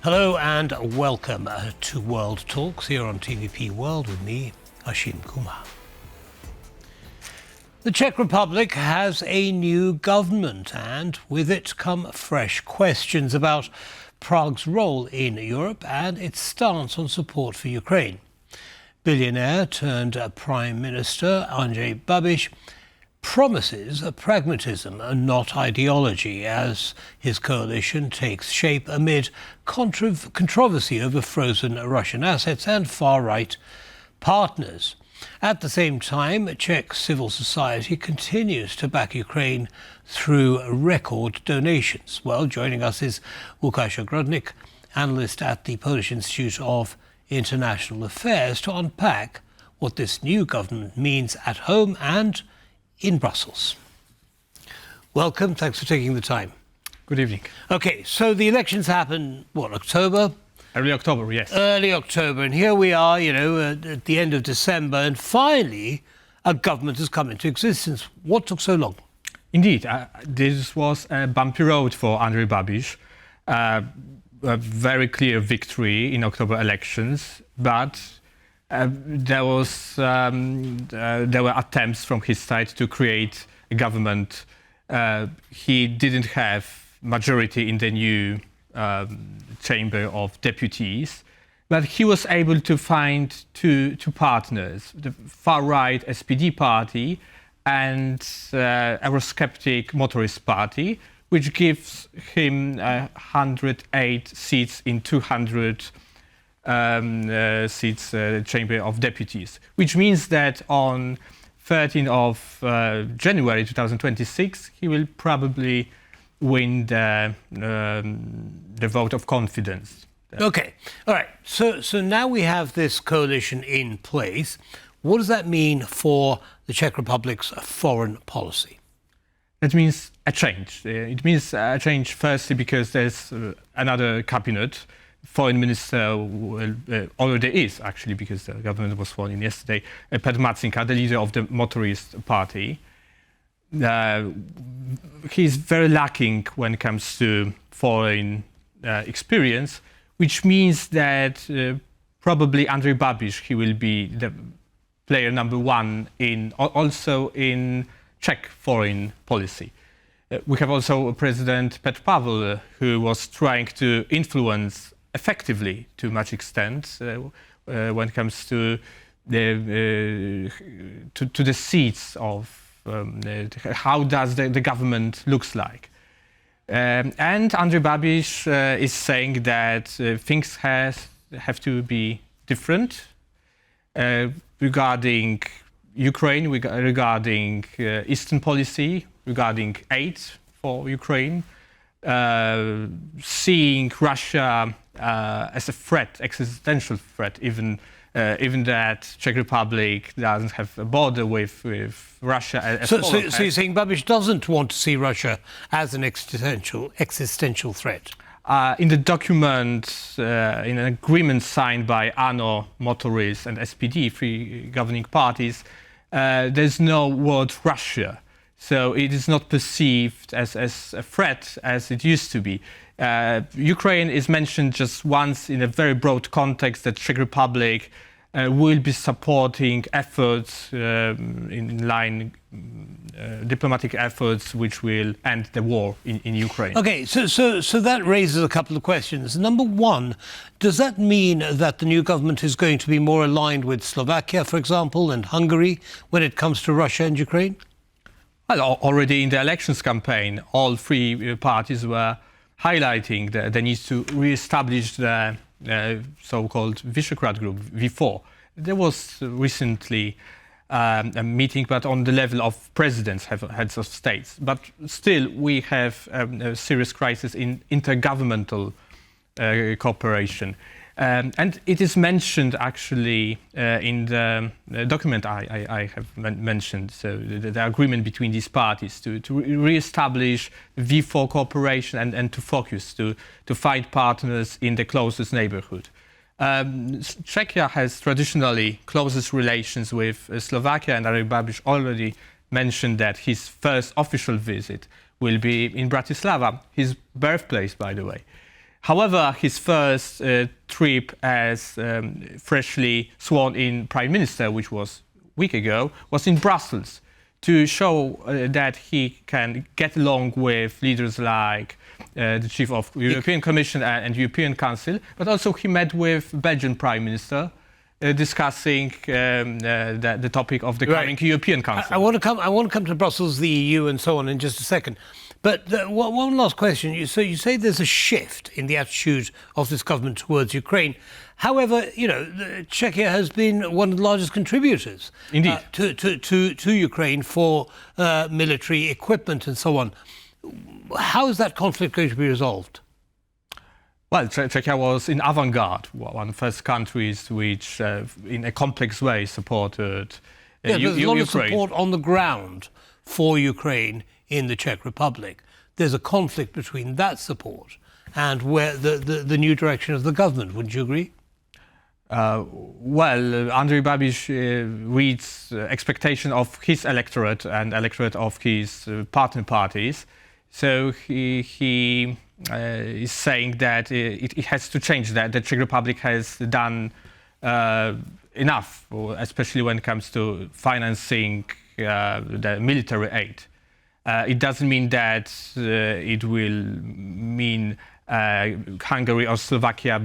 Hello and welcome to World Talks here on TVP World with me, Ashim Kumar. The Czech Republic has a new government and with it come fresh questions about Prague's role in Europe and its stance on support for Ukraine. Billionaire-turned-prime-minister Andrej Babiš promises pragmatism and not ideology as his coalition takes shape amid controversy over frozen Russian assets and far-right partners. At the same time, Czech civil society continues to back Ukraine through record donations. Well, joining us is Łukasz Ogrodnik, analyst at the Polish Institute of International Affairs, to unpack what this new government means at home and in Brussels. Welcome, thanks for taking the time. Good evening. Okay, so the elections happen, October? Early October, yes. Early October, and here we are, at the end of December, and finally a government has come into existence. What took so long? Indeed, this was a bumpy road for Andrej Babiš. A very clear victory in October elections, but there were attempts from his side to create a government. He didn't have majority in the new Chamber of Deputies, but he was able to find two partners, the far-right SPD party and Eurosceptic Motorist Party, which gives him 108 seats in 200 seats Chamber of Deputies, which means that on 13th of January 2026 he will probably win the vote of confidence. Okay, all right. So now we have this coalition in place. What does that mean for the Czech Republic's foreign policy? That means a change. It means a change firstly because there's another cabinet. Foreign minister already is, actually, because the government was sworn in yesterday, Petr Marcinka, the leader of the Motorist Party. He's very lacking when it comes to foreign experience, which means that probably Andrej Babiš, he will be the player number one also in Czech foreign policy. We have also President Petr Pavel, who was trying to influence effectively to much extent when it comes to the seats of how does the government looks like. And Andrej Babiš is saying that things have to be different regarding Ukraine, regarding Eastern policy, regarding aid for Ukraine, seeing Russia as a threat, existential threat, even that Czech Republic doesn't have a border with Russia. So you're saying Babiš doesn't want to see Russia as an existential threat? In the document, in an agreement signed by ANO, Motorist and SPD, three governing parties, there's no word Russia. So it is not perceived as a threat as it used to be. Ukraine is mentioned just once in a very broad context that Czech Republic will be supporting efforts diplomatic efforts which will end the war in Ukraine. Okay, so that raises a couple of questions. Number one, does that mean that the new government is going to be more aligned with Slovakia, for example, and Hungary when it comes to Russia and Ukraine? Well, already in the elections campaign, all three parties were highlighting the need to re-establish the so-called Visegrad Group, V4. There was recently a meeting, but on the level of presidents, heads of states. But still, we have a serious crisis in intergovernmental cooperation. And it is mentioned actually in the document I have mentioned, so the agreement between these parties to re-establish V4 cooperation and to focus, to find partners in the closest neighborhood. Czechia has traditionally closest relations with Slovakia, and Andrej Babiš already mentioned that his first official visit will be in Bratislava, his birthplace, by the way. However, his first trip as freshly sworn-in prime minister, which was a week ago, was in Brussels to show that he can get along with leaders like the chief of the European Commission and European Council, but also he met with Belgian prime minister, discussing the topic of the coming European Council. I want to come to Brussels, the EU, and so on in just a second. But one last question. You say there's a shift in the attitude of this government towards Ukraine. However, Czechia has been one of the largest contributors to Ukraine for military equipment and so on. How is that conflict going to be resolved? Well, Czechia was in avant-garde, one of the first countries which, in a complex way, supported there's a lot of support on the ground for Ukraine in the Czech Republic. There's a conflict between that support and where the new direction of the government. Wouldn't you agree? Well, Andrej Babiš reads expectation of his electorate and electorate of his partner parties. So he is saying that it has to change, that the Czech Republic has done enough, especially when it comes to financing the military aid. It doesn't mean that it will mean Hungary or Slovakia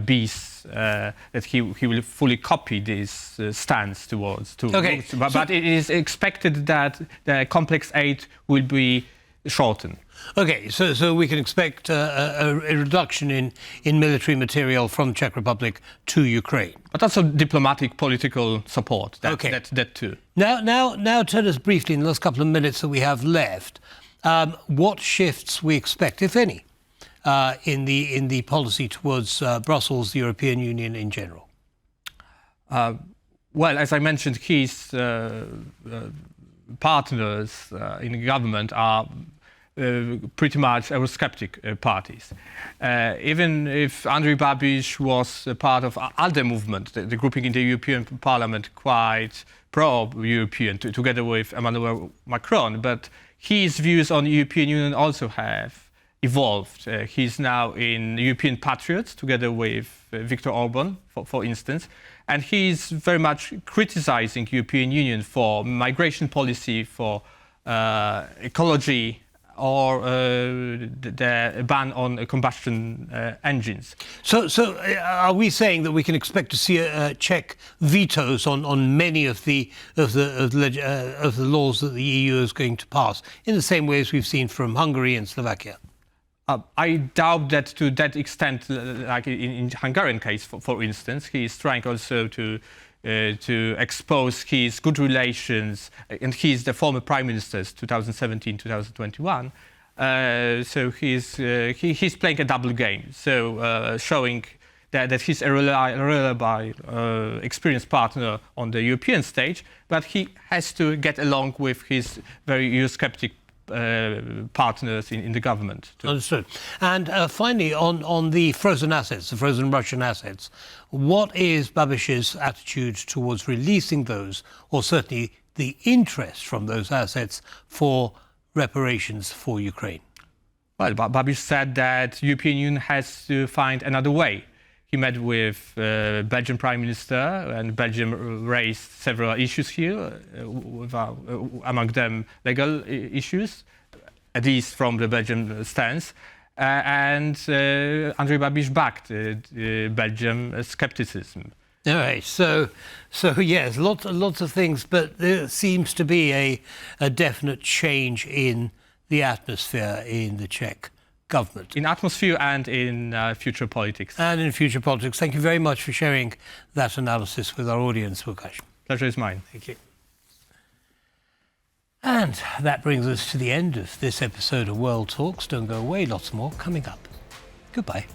that he will fully copy this stance towards. Okay. But it is expected that the complex aid will be shortened. Okay, so we can expect a reduction in military material from Czech Republic to Ukraine. But also diplomatic, political support. That too. Now tell us briefly in the last couple of minutes that we have left, what shifts we expect, if any, in the policy towards Brussels, the European Union in general. Well, as I mentioned, his partners in the government are pretty much Eurosceptic parties. Even if Andrej Babiš was a part of ALDE movement, the grouping in the European Parliament, quite pro-European, together with Emmanuel Macron, but his views on the European Union also have evolved. He's now in European Patriots, together with Viktor Orban, for instance, and he's very much criticizing European Union for migration policy, for ecology, or the ban on combustion engines. So are we saying that we can expect to see Czech vetoes on many of the laws that the EU is going to pass, in the same way as we've seen from Hungary and Slovakia? I doubt that to that extent, like in Hungarian case, for instance. He is trying also to expose his good relations, and he's the former prime minister, 2017-2021. So he's playing a double game. So showing that he's a reliable, experienced partner on the European stage, but he has to get along with his very Eurosceptic partners in the government too. Understood. And finally, on the frozen assets, the frozen Russian assets, what is Babiš's attitude towards releasing those, or certainly the interest from those assets for reparations for Ukraine? Well, Babiš said that the European Union has to find another way. He met with Belgian Prime Minister, and Belgium raised several issues here, among them legal issues, at least from the Belgian stance. And Andrej Babiš backed Belgium skepticism. All right, so yes, lots of things, but there seems to be a definite change in the atmosphere in the Czech government. In atmosphere and in future politics. And in future politics. Thank you very much for sharing that analysis with our audience, Łukasz. Pleasure is mine. Thank you. And that brings us to the end of this episode of World Talks. Don't go away, lots more coming up. Goodbye.